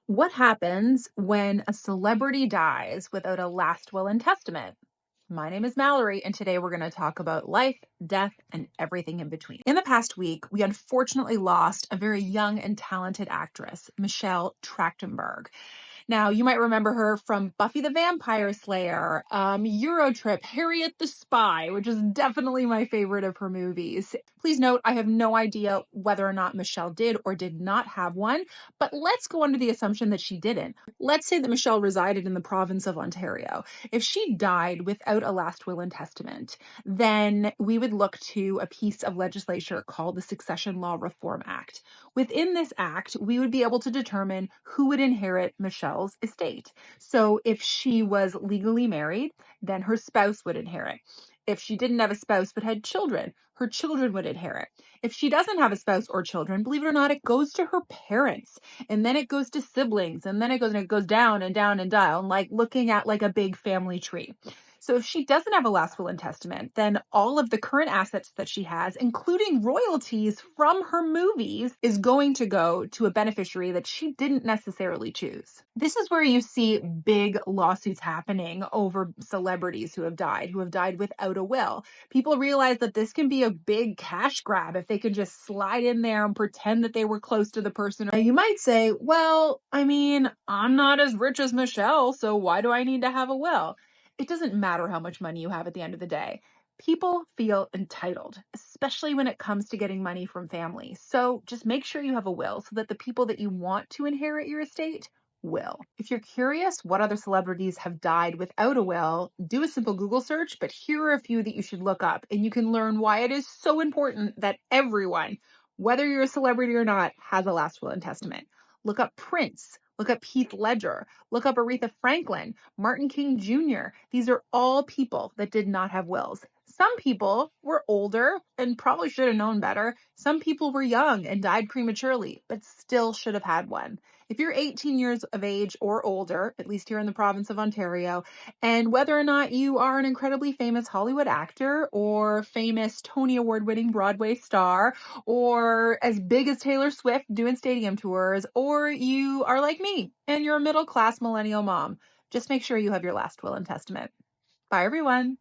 What happens when a celebrity dies without a last will and testament? My name is Mallory, and today we're going to talk about life, death, and everything in between. In the past week, we unfortunately lost a very young and talented actress, Michelle Trachtenberg. Now, you might remember her from Buffy the Vampire Slayer, Eurotrip, Harriet the Spy, which is definitely my favorite of her movies. Please note, I have no idea whether or not Michelle did or did not have one, but let's go under the assumption that she didn't. Let's say that Michelle resided in the province of Ontario. If she died without a last will and testament, then we would look to a piece of legislation called the Succession Law Reform Act. Within this act, we would be able to determine who would inherit Michelle's estate. So if she was legally married, then her spouse would inherit. If she didn't have a spouse but had children, her children would inherit. If she doesn't have a spouse or children, believe it or not, it goes to her parents, and then it goes to siblings, and then it goes down and down and down, like looking at like a big family tree. So if she doesn't have a last will and testament, then all of the current assets that she has, including royalties from her movies, is going to go to a beneficiary that she didn't necessarily choose. This is where you see big lawsuits happening over celebrities who have died without a will. People realize that this can be a big cash grab if they can just slide in there and pretend that they were close to the person. Now, you might say, well, I mean, I'm not as rich as Michelle, so why do I need to have a will? It doesn't matter how much money you have at the end of the day. People feel entitled, especially when it comes to getting money from family. So just make sure you have a will so that the people that you want to inherit your estate will. If you're curious what other celebrities have died without a will, do a simple Google search, but here are a few that you should look up, and you can learn why it is so important that everyone, whether you're a celebrity or not, has a last will and testament. Look up Prince, look up Heath Ledger, look up Aretha Franklin, Martin King Jr. These are all people that did not have wills. Some people were older and probably should have known better. Some people were young and died prematurely, but still should have had one. If you're 18 years of age or older, at least here in the province of Ontario, and whether or not you are an incredibly famous Hollywood actor or famous Tony Award winning Broadway star or as big as Taylor Swift doing stadium tours, or you are like me and you're a middle class millennial mom, just make sure you have your last will and testament. Bye, everyone.